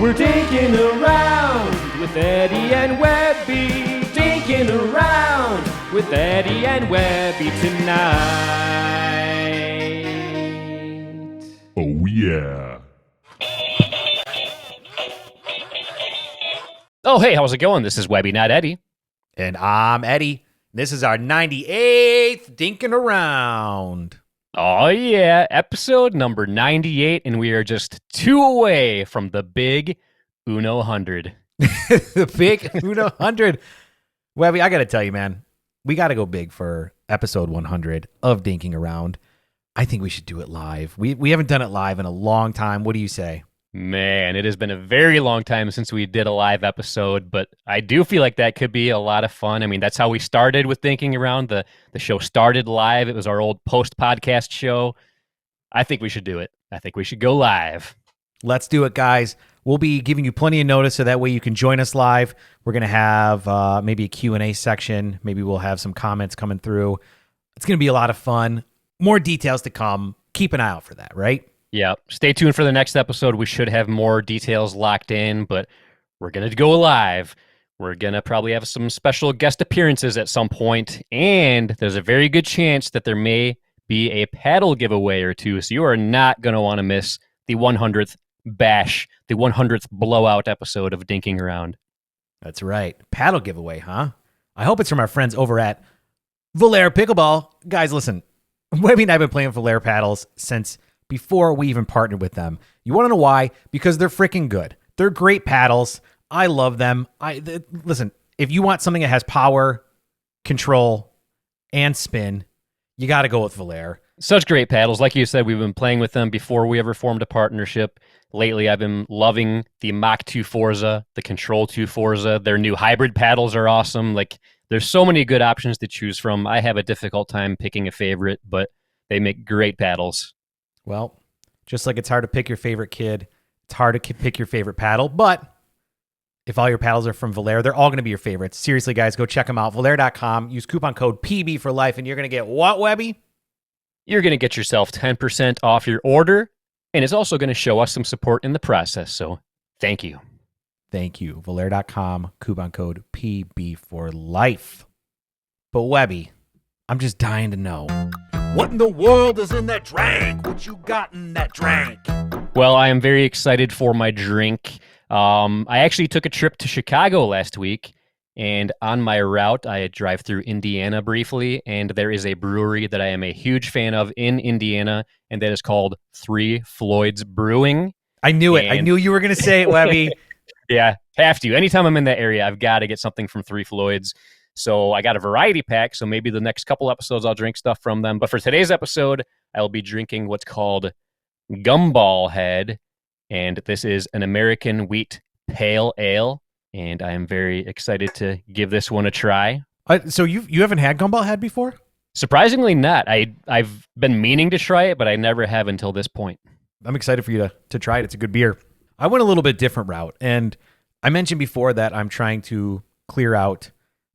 We're dinking around with Eddie and Webby. Dinking around with Eddie and Webby tonight. Oh, yeah. Oh, hey, how's it going? This is Webby, not Eddie. And I'm Eddie. This is our 98th Dinking Around. Oh, yeah, episode number 98, and we are just 2 away from the big Uno 100. The big Uno 100. Webby, I got to tell you, man, we got to go big for episode 100 of Dinking Around. I think we should do it live. We haven't done it live in a long time. What do you say? Man, it has been a very long time since we did a live episode, but I do feel like that could be a lot of fun. I mean, that's how we started with Dinking Around. The show started live. It was our old post-podcast show. I think we should do it. I think we should go live. Let's do it, guys. We'll be giving you plenty of notice so that way you can join us live. We're going to have maybe a Q&A section. Maybe we'll have some comments coming through. It's going to be a lot of fun. More details to come. Keep an eye out for that, right? Yeah, stay tuned for the next episode. We should have more details locked in, but we're going to go live. We're going to probably have some special guest appearances at some point, and there's a very good chance that there may be a paddle giveaway or two, so you are not going to want to miss the 100th bash, the 100th blowout episode of Dinking Around. That's right. Paddle giveaway, huh? I hope it's from our friends over at Valera Pickleball. Guys, listen, Webby and I have been playing Valera paddles since before we even partnered with them. You want to know why? Because they're freaking good. They're great paddles. I love them. Listen, if you want something that has power, control, and spin, you got to go with Valera. Such great paddles. Like you said, we've been playing with them before we ever formed a partnership. Lately, I've been loving the Mach 2 Forza, the Control 2 Forza. Their new hybrid paddles are awesome. Like, there's so many good options to choose from. I have a difficult time picking a favorite, but they make great paddles. Well, just like it's hard to pick your favorite kid, it's hard to pick your favorite paddle. But if all your paddles are from Valera, they're all going to be your favorites. Seriously, guys, go check them out. Valera.com. Use coupon code PB for life, and you're going to get what, Webby? You're going to get yourself 10% off your order, and it's also going to show us some support in the process. So thank you. Thank you. Valera.com. Coupon code PB for life. But Webby, I'm just dying to know. What in the world is in that drink? What you got in that drink? Well, I am very excited for my drink. I actually took a trip to Chicago last week, and on my route, I drive through Indiana briefly, and there is a brewery that I am a huge fan of in Indiana, and that is called Three Floyds Brewing. I knew it. I knew you were going to say it, Webby. Yeah, have to. Anytime I'm in that area, I've got to get something from Three Floyds. So I got a variety pack, so maybe the next couple episodes I'll drink stuff from them. But for today's episode, I'll be drinking what's called Gumball Head, and this is an American wheat pale ale, and I am very excited to give this one a try. So you haven't had Gumball Head before? Surprisingly not. I've been meaning to try it, but I never have until this point. I'm excited for you to try it. It's a good beer. I went a little bit different route, and I mentioned before that I'm trying to clear out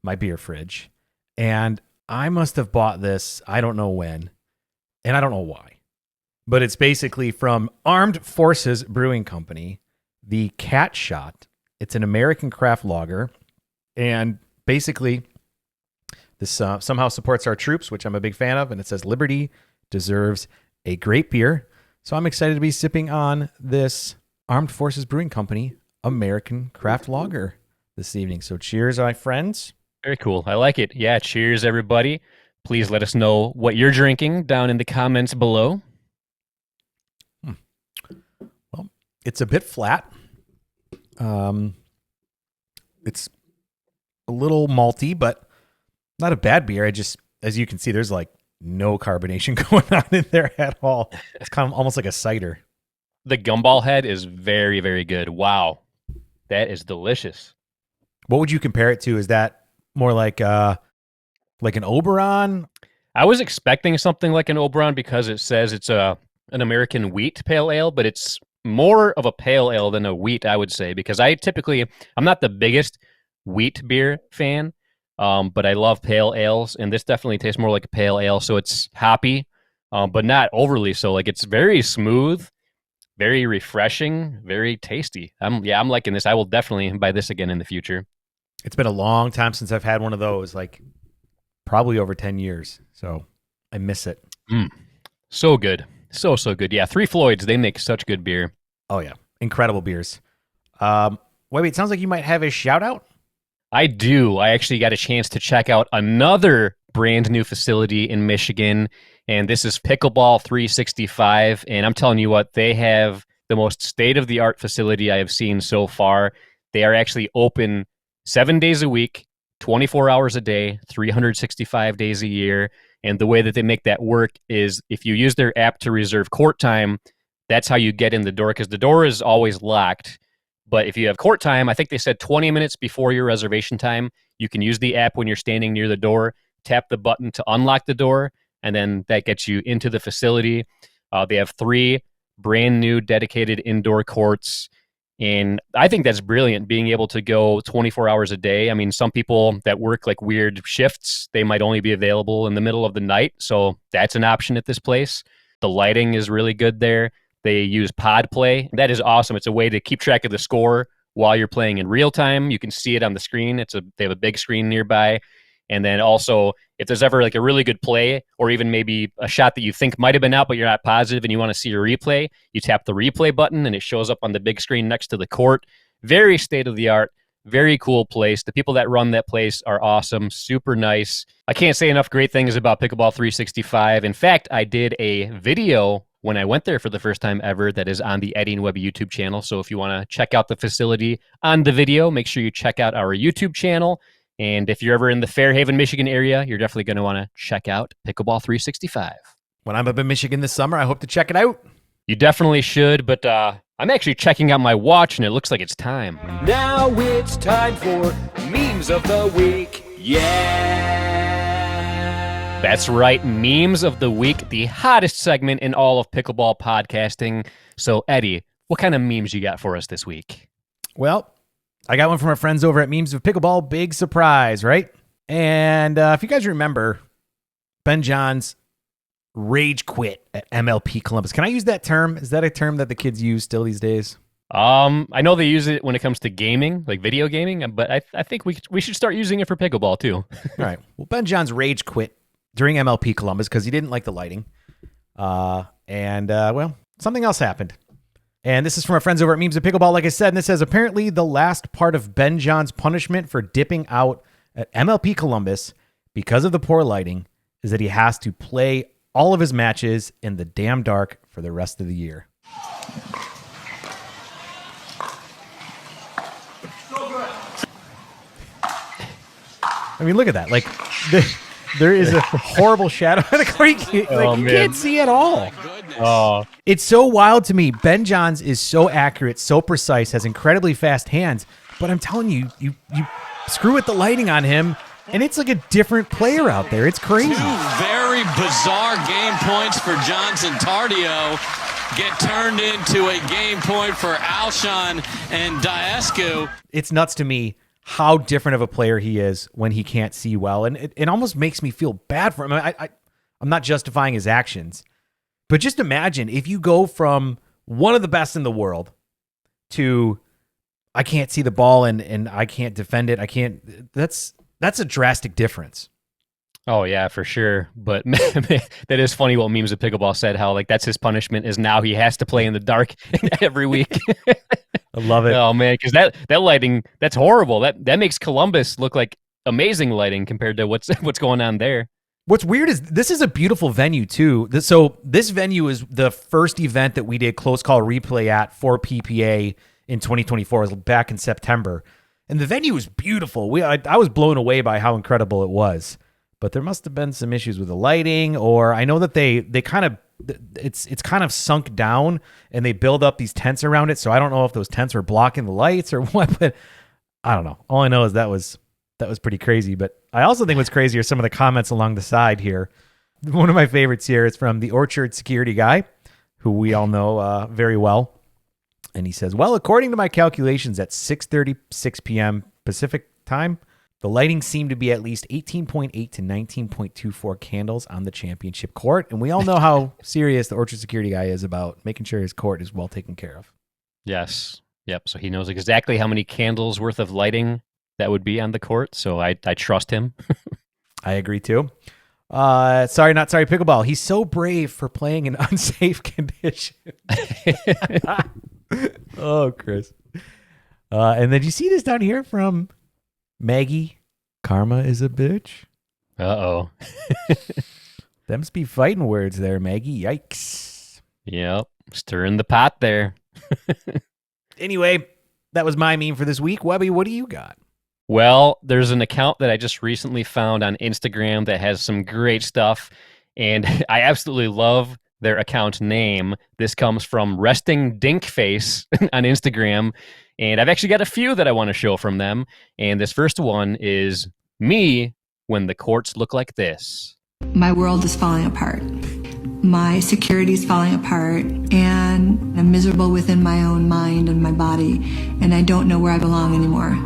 my beer fridge, and I must have bought this, I don't know when, and I don't know why, but it's basically from Armed Forces Brewing Company, the Cat Shot. It's an American craft lager, and basically this somehow supports our troops, which I'm a big fan of, and it says Liberty deserves a great beer. So I'm excited to be sipping on this Armed Forces Brewing Company American craft lager this evening. So cheers, my friends. Very cool. I like it. Yeah, cheers, everybody. Please let us know what you're drinking down in the comments below. Well, it's a bit flat. It's a little malty, but not a bad beer. As you can see, there's like no carbonation going on in there at all. It's kind of almost like a cider. The Gumball Head is very, very good. Wow. That is delicious. What would you compare it to? Is that more like an Oberon? I was expecting something like an Oberon because it says it's an American wheat pale ale, but it's more of a pale ale than a wheat, I would say, because I'm not the biggest wheat beer fan, but I love pale ales, and this definitely tastes more like a pale ale, so it's hoppy, but not overly so. Like, it's very smooth. very refreshing, very tasty. I'm liking this. I will definitely buy this again in the future. It's been a long time since I've had one of those, like probably over 10 years. So I miss it. So good. So good. Yeah, Three Floyds, they make such good beer. Oh, yeah. Incredible beers. Wait, it sounds like you might have a shout out. I do. I actually got a chance to check out another brand new facility in Michigan, and this is Pickleball 365. And I'm telling you what, they have the most state-of-the-art facility I have seen so far. They are actually open 7 days a week, 24 hours a day, 365 days a year. And the way that they make that work is if you use their app to reserve court time, that's how you get in the door, because the door is always locked. But if you have court time, I think they said 20 minutes before your reservation time, you can use the app when you're standing near the door, tap the button to unlock the door, and then that gets you into the facility. They have 3 brand new dedicated indoor courts. And I think that's brilliant, being able to go 24 hours a day. I mean, some people that work like weird shifts, they might only be available in the middle of the night. So that's an option at this place. The lighting is really good there. They use pod play. That is awesome. It's a way to keep track of the score while you're playing in real time. You can see it on the screen. They have a big screen nearby. And then also, if there's ever like a really good play, or even maybe a shot that you think might have been out, but you're not positive and you want to see a replay, you tap the replay button and it shows up on the big screen next to the court. Very state of the art, very cool place. The people that run that place are awesome, super nice. I can't say enough great things about Pickleball 365. In fact, I did a video when I went there for the first time ever that is on the Eddie and Webb YouTube channel. So if you want to check out the facility on the video, make sure you check out our YouTube channel. And if you're ever in the Fairhaven, Michigan area, you're definitely going to want to check out Pickleball 365. When I'm up in Michigan this summer, I hope to check it out. You definitely should, but I'm actually checking out my watch, and it looks like it's time. Now it's time for Memes of the Week. Yeah! That's right, Memes of the Week, the hottest segment in all of pickleball podcasting. So, Eddie, what kind of memes you got for us this week? Well, I got one from our friends over at Memes of Pickleball. Big surprise, right? And if you guys remember, Ben John's rage quit at MLP Columbus. Can I use that term? Is that a term that the kids use still these days? I know they use it when it comes to gaming, like video gaming, but I think we should start using it for pickleball too. All right. Well, Ben John's rage quit during MLP Columbus because he didn't like the lighting. Well, something else happened. And this is from our friends over at Memes of Pickleball, like I said, and it says, apparently the last part of Ben John's punishment for dipping out at MLP Columbus because of the poor lighting is that he has to play all of his matches in the damn dark for the rest of the year. I mean, look at that. Like, there is a horrible shadow on the court. You can't see at all. Oh, It's so wild to me. Ben Johns is so accurate, so precise, has incredibly fast hands. But I'm telling you, you screw with the lighting on him, and it's like a different player out there. It's crazy. Two very bizarre game points for Johnson Tardio get turned into a game point for Alshon and Diescu. It's nuts to me how different of a player he is when he can't see well. And it almost makes me feel bad for him. I'm not justifying his actions. But just imagine if you go from one of the best in the world to I can't see the ball and I can't defend it. I can't. That's a drastic difference. Oh yeah, for sure. But that is funny what Memes of Pickleball said, how like that's his punishment is now he has to play in the dark every week. I love it. Oh man, because that lighting, that's horrible. That makes Columbus look like amazing lighting compared to what's going on there. What's weird is this is a beautiful venue too. So this venue is the first event that we did close call replay at for PPA in 2024. It was back in September, and the venue was beautiful. I was blown away by how incredible it was. But there must have been some issues with the lighting, or I know that they kind of it's kind of sunk down and they build up these tents around it. So I don't know if those tents were blocking the lights or what, but I don't know. All I know is that was pretty crazy. But I also think what's crazy are some of the comments along the side here. One of my favorites here is from the Orchard security guy, who we all know very well. And he says, well, according to my calculations at 6:36 p.m. Pacific time, The lighting seemed to be at least 18.8 to 19.24 candles on the championship court. And we all know how serious the Orchard security guy is about making sure his court is well taken care of. Yes. Yep. So he knows exactly how many candles worth of lighting that would be on the court. So I trust him. I agree too. Sorry, not sorry, Pickleball. He's so brave for playing in unsafe conditions. Oh, Chris. And then you see this down here from Maggie. Karma is a bitch. Uh-oh. Them's be fighting words there, Maggie. Yikes. Yep. Stirring the pot there. Anyway, that was my meme for this week. Webby, what do you got? Well, there's an account that I just recently found on Instagram that has some great stuff, and I absolutely love their account name. This comes from Resting Dink Face on Instagram, and I've actually got a few that I want to show from them. And this first one is me when the courts look like this. My world is falling apart. My security is falling apart, and I'm miserable within my own mind and my body, and I don't know where I belong anymore.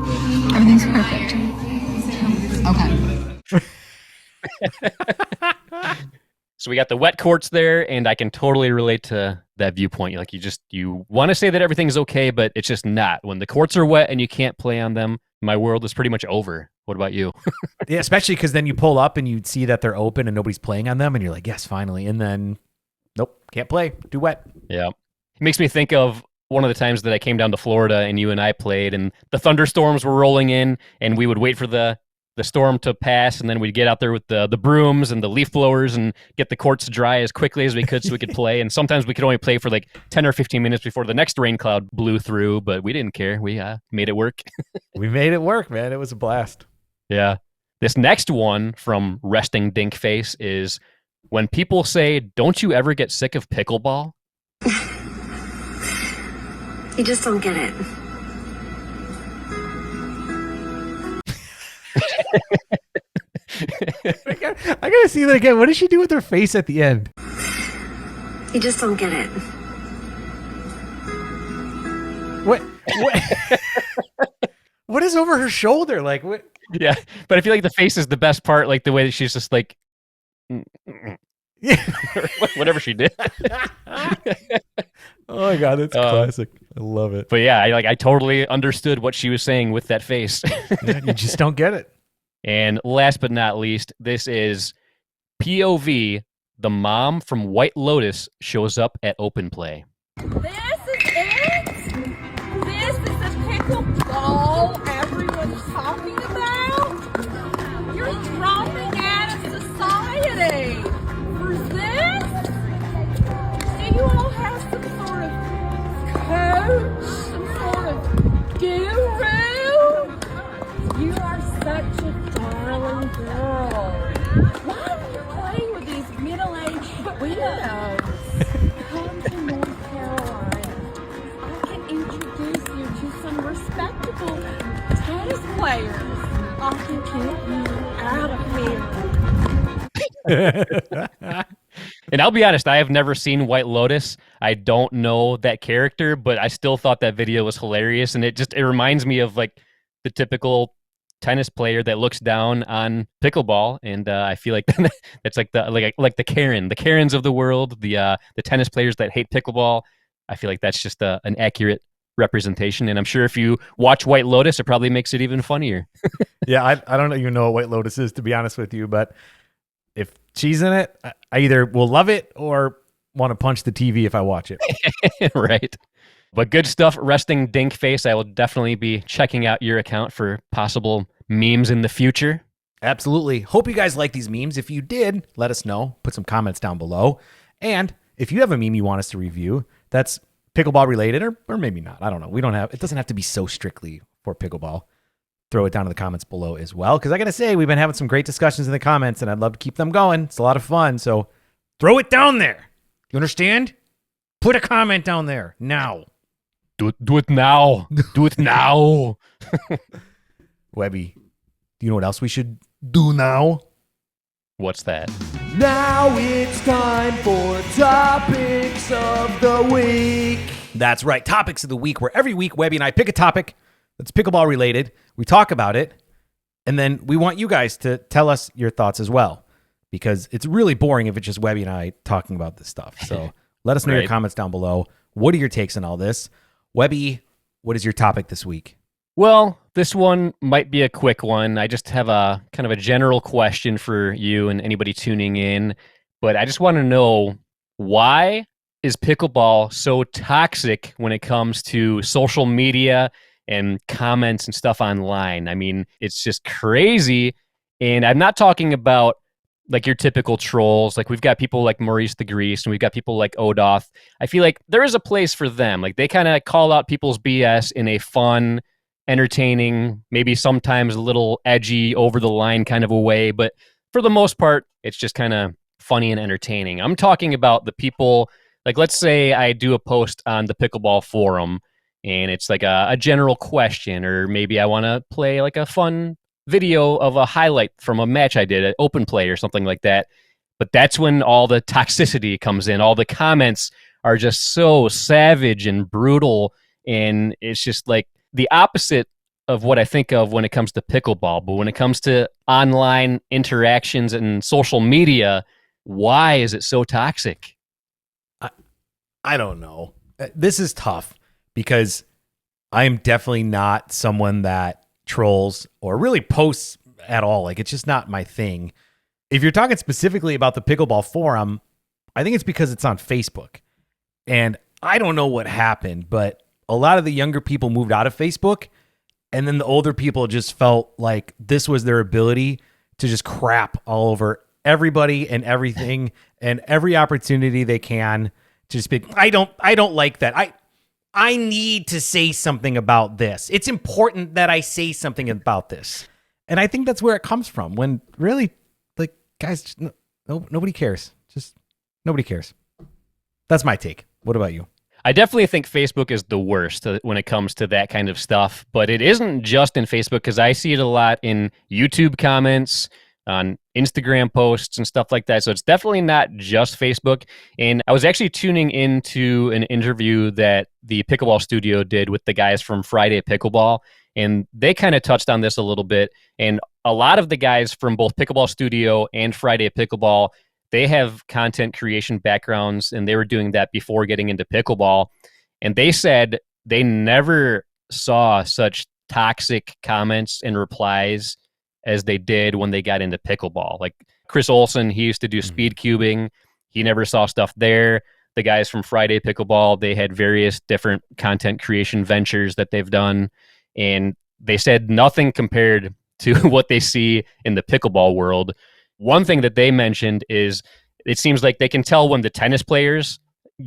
Everything's perfect. Okay. So we got the wet courts there, and I can totally relate to that viewpoint. Like you want to say that everything's okay, but it's just not. When the courts are wet and you can't play on them, my world is pretty much over. What about you? Yeah, especially because then you pull up and you see that they're open and nobody's playing on them, and you're like, yes, finally. And then, nope, can't play. Too wet. Yeah. It makes me think of one of the times that I came down to Florida and you and I played, and the thunderstorms were rolling in, and we would wait for the storm to pass, and then we'd get out there with the brooms and the leaf blowers and get the courts dry as quickly as we could so we could play. And sometimes we could only play for like 10 or 15 minutes before the next rain cloud blew through, but we didn't care. We made it work. We made it work, man. It was a blast. Yeah. This next one from Resting Dink Face is when people say, don't you ever get sick of pickleball? You just don't get it. I gotta see that again. What does she do with her face at the end? You just don't get it. What? What is over her shoulder? Like what? Yeah, but I feel like the face is the best part, like the way that she's just like, whatever she did. Oh my God, that's classic. I love it. But yeah, I totally understood what she was saying with that face. Yeah, you just don't get it. And last but not least, this is POV. The mom from White Lotus shows up at open play. This is it? This is the pickleball everyone's talking about? You're dropping out of society for this? Do you all have some sort of coach? Some sort of guru? You are such a darling girl. Why are you playing with these middle-aged weirdos? Come to North Carolina. I can introduce you to some respectable tennis players. I can get you out of here. And I'll be honest, I have never seen White Lotus. I don't know that character, but I still thought that video was hilarious. And it reminds me of like the typical tennis player that looks down on pickleball, and I feel like that's like the Karens of the world, the tennis players that hate pickleball. I feel like that's just an accurate representation, and I'm sure if you watch White Lotus, it probably makes it even funnier. Yeah, I don't even know what White Lotus is, to be honest with you, but if she's in it, I either will love it or want to punch the TV if I watch it. Right. But good stuff, Resting Dink Face. I will definitely be checking out your account for possible memes in the future. Absolutely. Hope you guys like these memes. If you did, let us know. Put some comments down below. And if you have a meme you want us to review that's pickleball related, or maybe not, I don't know. It doesn't have to be so strictly for pickleball. Throw it down in the comments below as well. Because I got to say, we've been having some great discussions in the comments, and I'd love to keep them going. It's a lot of fun. So throw it down there. You understand? Put a comment down there now. Do it now. Do it now. Webby, do you know what else we should do now? What's that? Now it's time for Topics of the Week. That's right. Topics of the Week, where every week Webby and I pick a topic that's pickleball related. We talk about it. And then we want you guys to tell us your thoughts as well, because it's really boring if it's just Webby and I talking about this stuff. So let us know your comments down below. What are your takes on all this? Webby, what is your topic this week? Well, this one might be a quick one. I just have a kind of a general question for you and anybody tuning in, but I just want to know, why is pickleball so toxic when it comes to social media and comments and stuff online? I mean, it's just crazy. And I'm not talking about like your typical trolls. Like, we've got people like Maurice the Grease and we've got people like Odoth. I feel like there is a place for them. Like, they kind of call out people's BS in a fun, entertaining, maybe sometimes a little edgy, over the line kind of a way, but for the most part, it's just kind of funny and entertaining. I'm talking about the people, like, let's say I do a post on the Pickleball forum and it's like a general question, or maybe I want to play like a fun video of a highlight from a match I did at Open Play or something like that. But that's when all the toxicity comes in. All the comments are just so savage and brutal, and it's just like the opposite of what I think of when it comes to pickleball. But when it comes to online interactions and social media, why is it so toxic? I don't know. This is tough because I am definitely not someone that trolls or really posts at all. Like, it's just not my thing. If you're talking specifically about the Pickleball forum, I think it's because it's on Facebook. And I don't know what happened, but a lot of the younger people moved out of Facebook, and then the older people just felt like this was their ability to just crap all over everybody and everything and every opportunity they can to speak. I don't like that. I need to say something about this. It's important that I say something about this. And I think that's where it comes from, when really, like, guys, nobody cares. Just nobody cares. That's my take. What about you? I definitely think Facebook is the worst when it comes to that kind of stuff, but it isn't just in Facebook, because I see it a lot in YouTube comments, on Instagram posts and stuff like that. So it's definitely not just Facebook. And I was actually tuning into an interview that the Pickleball Studio did with the guys from Friday Pickleball, and they kind of touched on this a little bit. And a lot of the guys from both Pickleball Studio and Friday Pickleball, they have content creation backgrounds, and they were doing that before getting into pickleball. And they said they never saw such toxic comments and replies as they did when they got into pickleball. Like Chris Olsen, he used to do speed cubing. He never saw stuff there. The guys from Friday Pickleball, they had various different content creation ventures that they've done. And they said nothing compared to what they see in the pickleball world. One thing that they mentioned is it seems like they can tell when the tennis players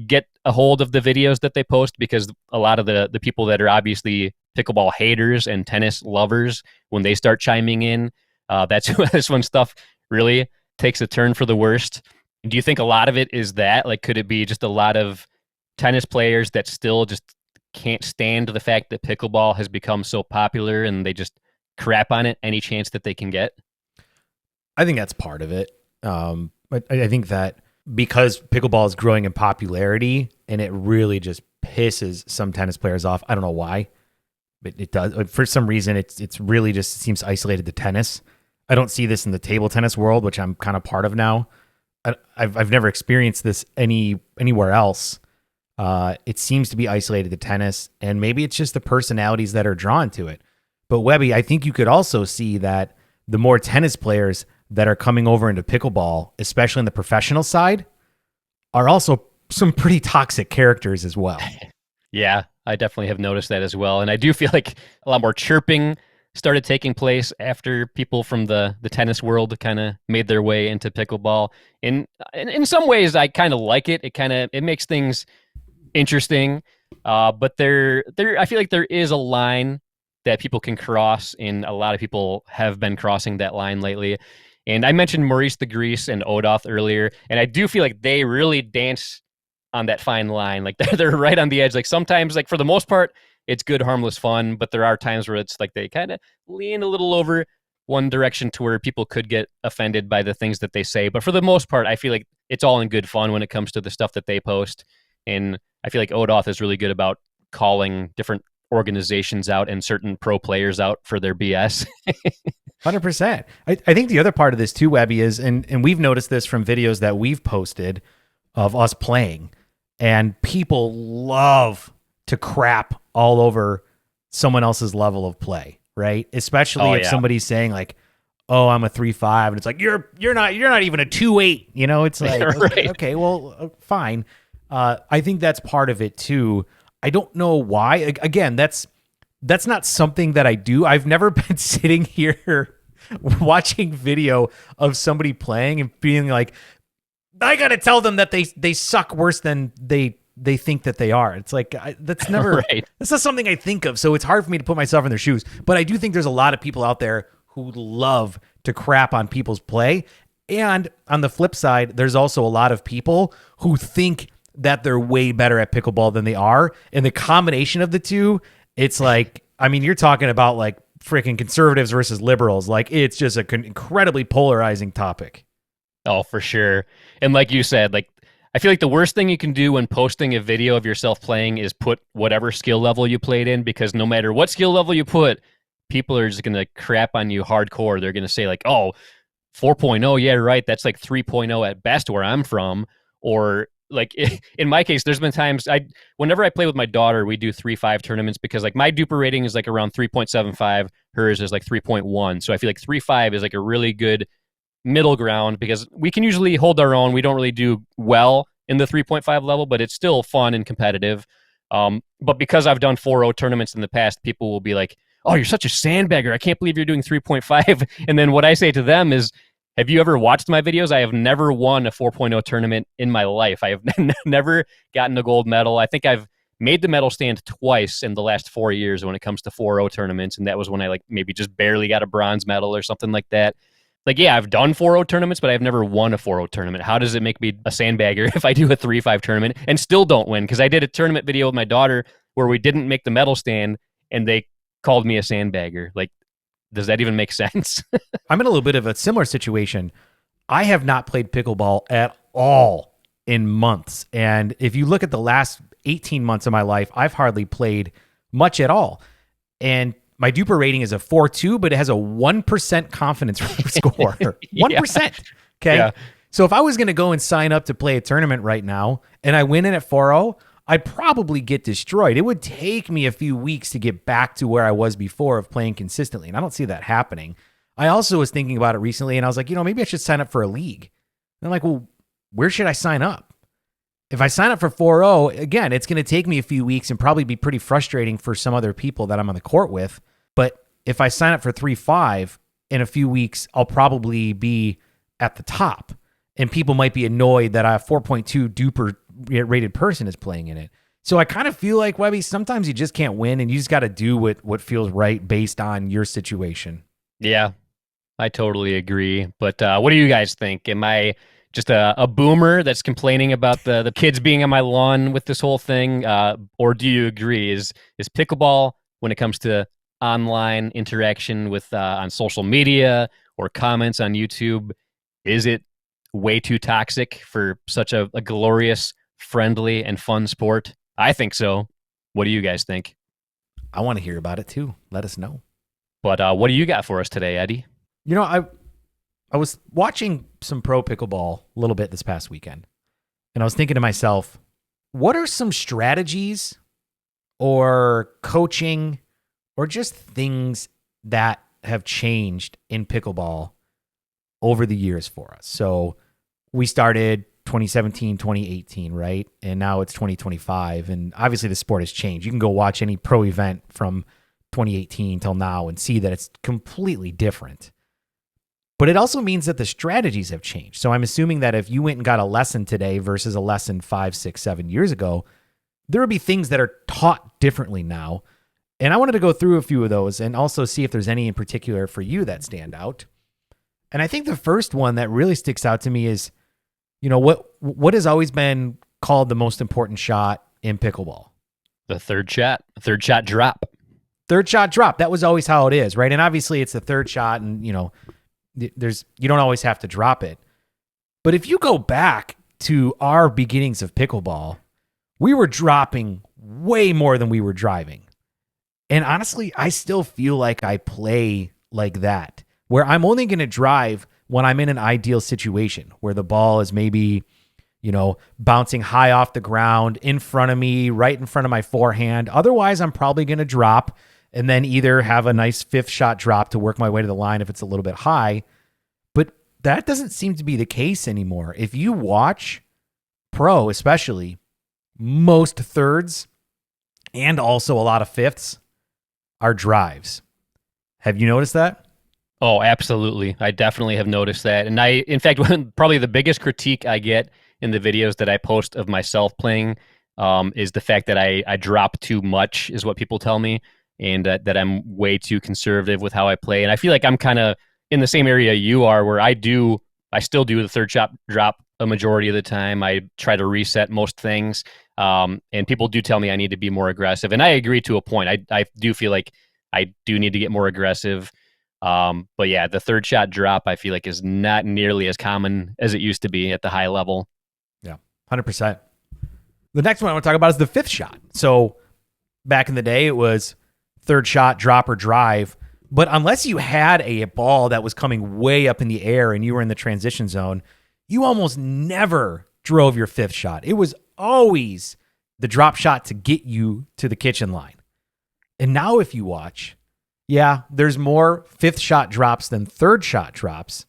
get a hold of the videos that they post, because a lot of the people that are obviously pickleball haters and tennis lovers, when they start chiming in, that's when stuff really takes a turn for the worst. Do you think a lot of it is that? Like, could it be just a lot of tennis players that still just can't stand the fact that pickleball has become so popular and they just crap on it any chance that they can get? I think that's part of it. But I think that because pickleball is growing in popularity and it really just pisses some tennis players off. I don't know why, but it does. For some reason, it's really just seems isolated to tennis. I don't see this in the table tennis world, which I'm kind of part of now. I've never experienced this anywhere else. It seems to be isolated to tennis, and maybe it's just the personalities that are drawn to it. But Webby, I think you could also see that the more tennis players that are coming over into pickleball, especially on the professional side, are also some pretty toxic characters as well. Yeah, I definitely have noticed that as well. And I do feel like a lot more chirping started taking place after people from the tennis world kind of made their way into pickleball. And in some ways, I kind of like it. It makes things interesting. But I feel like there is a line that people can cross, and a lot of people have been crossing that line lately. And I mentioned Maurice the Grease and Odoth earlier, and I do feel like they really dance on that fine line. Like they're right on the edge. Like sometimes, like for the most part, it's good, harmless fun, but there are times where it's like they kind of lean a little over one direction to where people could get offended by the things that they say. But for the most part, I feel like it's all in good fun when it comes to the stuff that they post. And I feel like Odoth is really good about calling different organizations out and certain pro players out for their BS. 100%. I think the other part of this too, Webby, is, and we've noticed this from videos that we've posted of us playing, and people love to crap all over someone else's level of play, right? Especially if somebody's saying like, "Oh, I'm a 3.5," and it's like you're not even a 2.8. You know, it's like Right. okay, well, fine. I think that's part of it too. I don't know why. Again, that's not something that I do. I've never been sitting here watching video of somebody playing and being like, I got to tell them that they suck worse than they think that they are. It's like, that's never, Right. that's not something I think of. So it's hard for me to put myself in their shoes. But I do think there's a lot of people out there who love to crap on people's play. And on the flip side, there's also a lot of people who think that they're way better at pickleball than they are. And the combination of the two, it's like, I mean, you're talking about like freaking conservatives versus liberals. Like, it's just an incredibly polarizing topic. Oh, for sure. And like you said, like, I feel like the worst thing you can do when posting a video of yourself playing is put whatever skill level you played in, because no matter what skill level you put, people are just going to crap on you hardcore. They're going to say like, oh, 4.0, yeah, right. That's like 3.0 at best where I'm from. Or like in my case, there's been times whenever I play with my daughter, we do 3.5 tournaments because like my duper rating is like around 3.75. Hers is like 3.1. So I feel like 3.5 is like a really good middle ground because we can usually hold our own. We don't really do well in the 3.5 level, but it's still fun and competitive. But because I've done 4.0 tournaments in the past, people will be like, oh, you're such a sandbagger. I can't believe you're doing 3.5. And then what I say to them is, have you ever watched my videos? I have never won a 4.0 tournament in my life. I have never gotten a gold medal. I think I've made the medal stand twice in the last 4 years when it comes to 4.0 tournaments. And that was when I like maybe just barely got a bronze medal or something like that. Like, yeah, I've done 4.0 tournaments, but I've never won a 4.0 tournament. How does it make me a sandbagger if I do a 3.5 tournament and still don't win? Because I did a tournament video with my daughter where we didn't make the medal stand and they called me a sandbagger. Like, does that even make sense? I'm in a little bit of a similar situation. I have not played pickleball at all in months. And if you look at the last 18 months of my life, I've hardly played much at all. And my duper rating is a 4.2, but it has a 1% confidence score. 1%. Okay. Yeah. So if I was going to go and sign up to play a tournament right now and I win it at 4.0, I'd probably get destroyed. It would take me a few weeks to get back to where I was before of playing consistently. And I don't see that happening. I also was thinking about it recently and I was like, maybe I should sign up for a league. And I'm like, well, where should I sign up? If I sign up for 4.0, again, it's going to take me a few weeks and probably be pretty frustrating for some other people that I'm on the court with. But if I sign up for 3.5 in a few weeks, I'll probably be at the top. And people might be annoyed that a 4.2 duper rated person is playing in it. So I kind of feel like, Webby, sometimes you just can't win and you just got to do what feels right based on your situation. Yeah, I totally agree. But what do you guys think? Am I just a boomer that's complaining about the kids being on my lawn with this whole thing? Or do you agree? Is pickleball, when it comes to online interaction with on social media or comments on YouTube, is it way too toxic for such a glorious, friendly, and fun sport? I think so. What do you guys think? I want to hear about it too. Let us know. But what do you got for us today, Eddie? I was watching some pro pickleball a little bit this past weekend, and I was thinking to myself, what are some strategies or coaching or just things that have changed in pickleball over the years for us? So we started 2017, 2018, right? And now it's 2025. And obviously the sport has changed. You can go watch any pro event from 2018 till now and see that it's completely different. But it also means that the strategies have changed. So I'm assuming that if you went and got a lesson today versus a lesson 5, 6, 7 years ago, there would be things that are taught differently now. And I wanted to go through a few of those and also see if there's any in particular for you that stand out. And I think the first one that really sticks out to me is, what has always been called the most important shot in pickleball? The third shot drop. Third shot drop. That was always how it is, right? And obviously it's the third shot and, you don't always have to drop it. But if you go back to our beginnings of pickleball, we were dropping way more than we were driving. And honestly, I still feel like I play like that where I'm only going to drive when I'm in an ideal situation where the ball is maybe, bouncing high off the ground in front of me, right in front of my forehand. Otherwise, I'm probably going to drop and then either have a nice fifth shot drop to work my way to the line if it's a little bit high. But that doesn't seem to be the case anymore. If you watch pro, especially, most thirds and also a lot of fifths are drives. Have you noticed that? Oh, absolutely. I definitely have noticed that. And in fact, probably the biggest critique I get in the videos that I post of myself playing is the fact that I drop too much, is what people tell me, and that I'm way too conservative with how I play. And I feel like I'm kind of in the same area you are, where I still do the third shot drop a majority of the time. I try to reset most things. And people do tell me I need to be more aggressive. And I agree to a point. I do feel like I do need to get more aggressive. But yeah, the third shot drop, I feel like, is not nearly as common as it used to be at the high level. Yeah, 100%. The next one I want to talk about is the fifth shot. So back in the day, it was third shot, drop or drive. But unless you had a ball that was coming way up in the air and you were in the transition zone, you almost never drove your fifth shot. It was always the drop shot to get you to the kitchen line. And now if you watch, yeah, there's more fifth shot drops than third shot drops,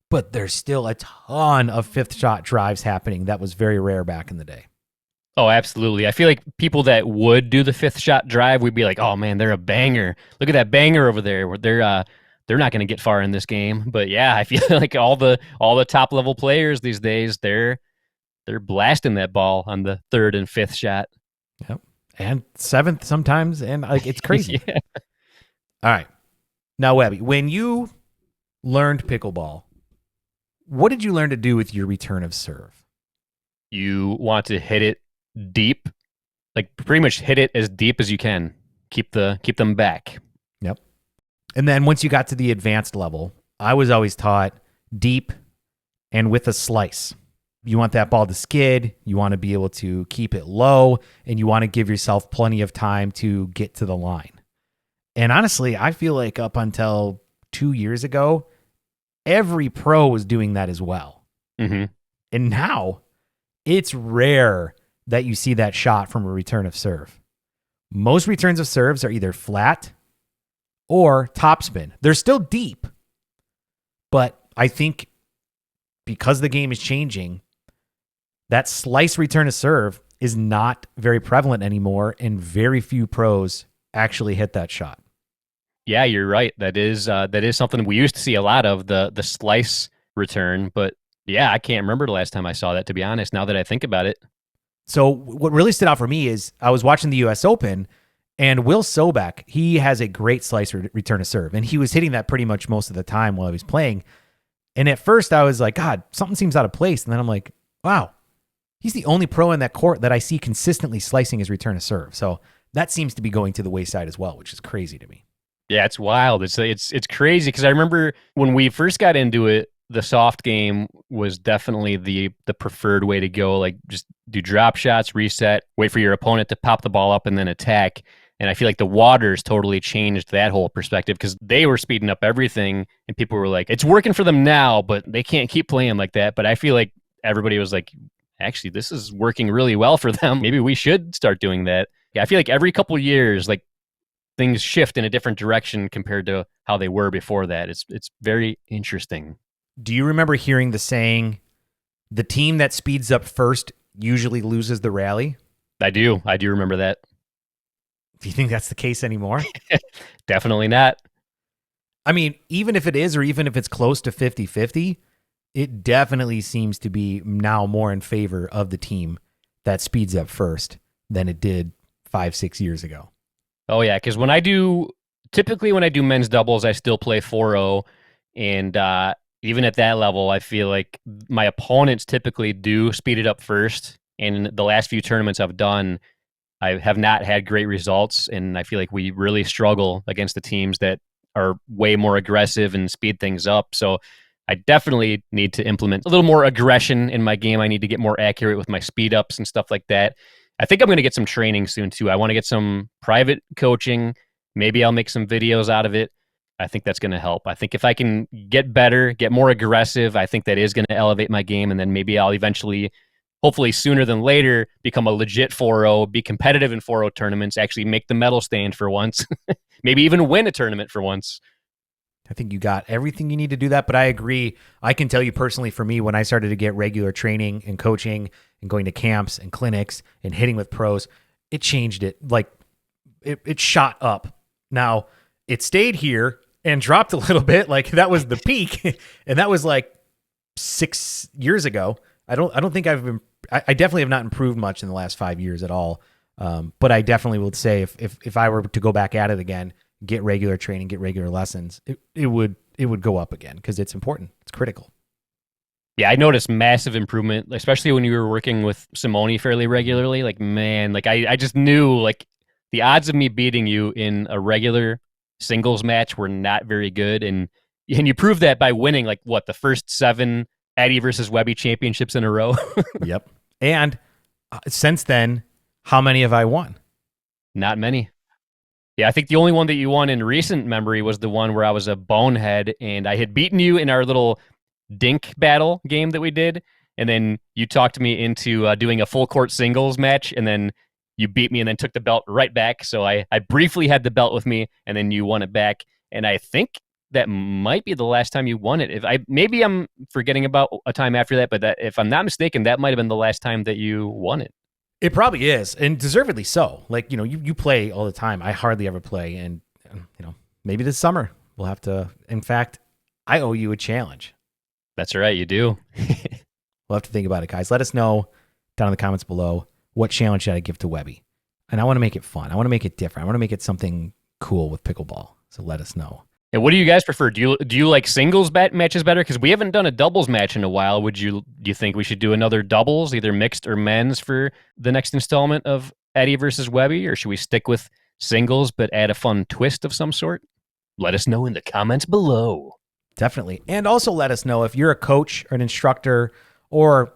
but there's still a ton of fifth shot drives happening. That was very rare back in the day. Oh, absolutely. I feel like people that would do the fifth shot drive, we'd be like, oh man, they're a banger. Look at that banger over there. They're not going to get far in this game. But yeah, I feel like all the top level players these days, they're blasting that ball on the third and fifth shot. Yep. And seventh sometimes, and it's crazy. Yeah. All right. Now, Webby, when you learned pickleball, what did you learn to do with your return of serve? You want to hit it deep, like pretty much hit it as deep as you can. Keep them back. Yep. And then once you got to the advanced level, I was always taught deep and with a slice. You want that ball to skid, you want to be able to keep it low, and you want to give yourself plenty of time to get to the line. And honestly, I feel like up until 2 years ago, every pro was doing that as well. Mm-hmm. And now it's rare that you see that shot from a return of serve. Most returns of serves are either flat or topspin. They're still deep, but I think because the game is changing, that slice return of serve is not very prevalent anymore, and very few pros actually hit that shot. Yeah, you're right. That is something we used to see a lot of, the slice return. But yeah, I can't remember the last time I saw that, to be honest, now that I think about it. So what really stood out for me is I was watching the U.S. Open, and Will Sobek, he has a great slice return of serve, and he was hitting that pretty much most of the time while he was playing. And at first I was like, God, something seems out of place. And then I'm like, wow, he's the only pro in that court that I see consistently slicing his return of serve. So that seems to be going to the wayside as well, which is crazy to me. Yeah, it's wild. It's crazy because I remember when we first got into it, the soft game was definitely the preferred way to go. Like, just do drop shots, reset, wait for your opponent to pop the ball up, and then attack. And I feel like the Waters totally changed that whole perspective because they were speeding up everything, and people were like, it's working for them now, but they can't keep playing like that. But I feel like everybody was like, actually, this is working really well for them. Maybe we should start doing that. Yeah, I feel like every couple of years, like, things shift in a different direction compared to how they were before that. It's very interesting. Do you remember hearing the saying, the team that speeds up first usually loses the rally? I do remember that. Do you think that's the case anymore? Definitely not. I mean, even if it is, or even if it's close to 50-50, it definitely seems to be now more in favor of the team that speeds up first than it did 5-6 years ago. Oh yeah, because typically when I do men's doubles, I still play 4-0, and even at that level, I feel like my opponents typically do speed it up first. And the last few tournaments I've done, I have not had great results, and I feel like we really struggle against the teams that are way more aggressive and speed things up. So I definitely need to implement a little more aggression in my game. I need to get more accurate with my speed ups and stuff like that. I think I'm going to get some training soon too. I want to get some private coaching. Maybe I'll make some videos out of it. I think that's going to help. I think if I can get better, get more aggressive, I think that is going to elevate my game. And then maybe I'll eventually, hopefully sooner than later, become a legit 4-0, be competitive in 4-0 tournaments, actually make the medal stand for once, maybe even win a tournament for once. I think you got everything you need to do that, but I agree. I can tell you personally, for me, when I started to get regular training and coaching and going to camps and clinics and hitting with pros, it changed it. Like it shot up. Now it stayed here and dropped a little bit. Like that was the peak, and that was like 6 years ago. I don't think I definitely have not improved much in the last 5 years at all. But I definitely would say if I were to go back at it again, get regular training, get regular lessons, it would go up again because it's important. It's critical. Yeah, I noticed massive improvement, especially when you were working with Simone fairly regularly. Like, man, like I just knew like the odds of me beating you in a regular singles match were not very good. And you proved that by winning like the first 7 Eddie versus Webby championships in a row. Yep. And since then, how many have I won? Not many. Yeah, I think the only one that you won in recent memory was the one where I was a bonehead and I had beaten you in our little dink battle game that we did. And then you talked me into doing a full court singles match. And then you beat me and then took the belt right back. So I briefly had the belt with me and then you won it back. And I think that might be the last time you won it. Maybe I'm forgetting about a time after that, but if I'm not mistaken, that might have been the last time that you won it. It probably is, and deservedly so. Like, you play all the time. I hardly ever play, and maybe this summer we'll have to. In fact, I owe you a challenge. That's right, you do. We'll have to think about it, guys. Let us know down in the comments below what challenge should I give to Webby, and I want to make it fun. I want to make it different. I want to make it something cool with pickleball. So let us know. And what do you guys prefer? Do you like singles matches better? Because we haven't done a doubles match in a while. Do you think we should do another doubles, either mixed or men's, for the next installment of Eddie versus Webby, or should we stick with singles but add a fun twist of some sort? Let us know in the comments below. Definitely, and also let us know if you're a coach or an instructor or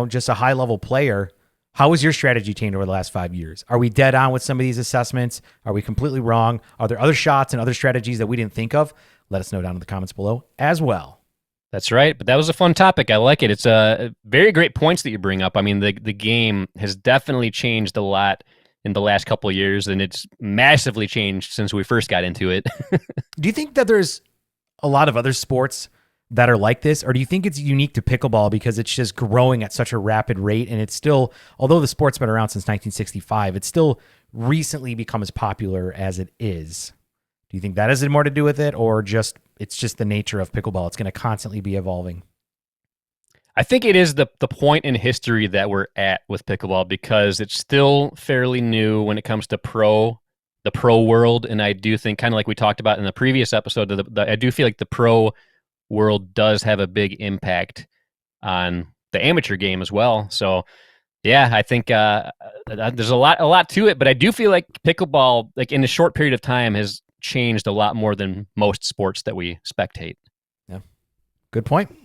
just a high level player. How has your strategy changed over the last 5 years? Are we dead on with some of these assessments? Are we completely wrong? Are there other shots and other strategies that we didn't think of? Let us know down in the comments below as well. That's right. But that was a fun topic. I like it. It's very great points that you bring up. I mean, the game has definitely changed a lot in the last couple of years, and it's massively changed since we first got into it. Do you think that there's a lot of other sports that are like this, or do you think it's unique to pickleball because it's just growing at such a rapid rate, and it's still, although the sport's been around since 1965, it's still recently become as popular as it is? Do you think that has more to do with it, or it's just the nature of pickleball? It's going to constantly be evolving. I think it is the point in history that we're at with pickleball because it's still fairly new when it comes to the pro world, and I do think, kind of like we talked about in the previous episode, I do feel like the pro world does have a big impact on the amateur game as well. So yeah, I think there's a lot to it, but I do feel like pickleball, like in a short period of time, has changed a lot more than most sports that we spectate. Yeah, good point.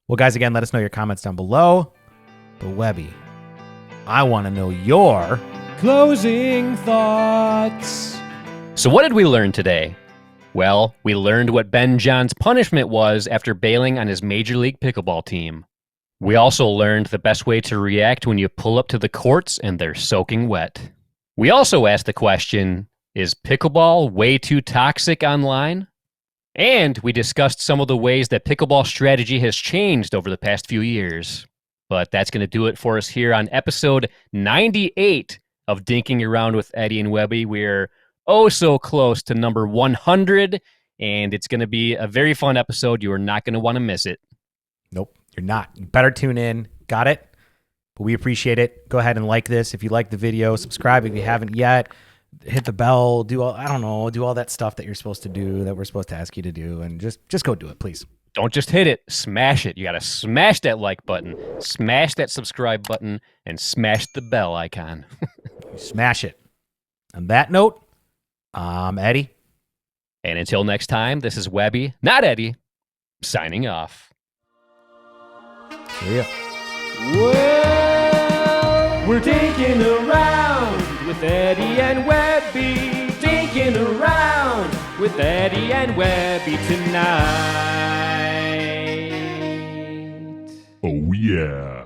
Well, guys, again, let us know your comments down below. But Webby, I want to know your closing thoughts. So what did we learn today? Well, we learned what Ben John's punishment was after bailing on his Major League Pickleball team. We also learned the best way to react when you pull up to the courts and they're soaking wet. We also asked the question, is pickleball way too toxic online? And we discussed some of the ways that pickleball strategy has changed over the past few years. But that's going to do it for us here on episode 98 of Dinking Around with Eddie and Webby. We're so close to number 100, and it's going to be a very fun episode. You are not going to want to miss it. Nope, you're not. You better tune in. Got it? But we appreciate it. Go ahead and like this if you like the video. Subscribe if you haven't yet. Hit the bell. Do all that stuff that you're supposed to do, that we're supposed to ask you to do, and just go do it, please. Don't just hit it. Smash it. You got to smash that like button, smash that subscribe button, and smash the bell icon. Smash it. On that note, I'm Eddie. And until next time, this is Webby, not Eddie, signing off. See ya. Well, we're dinking around with Eddie and Webby. Dinking around with Eddie and Webby tonight. Oh, yeah.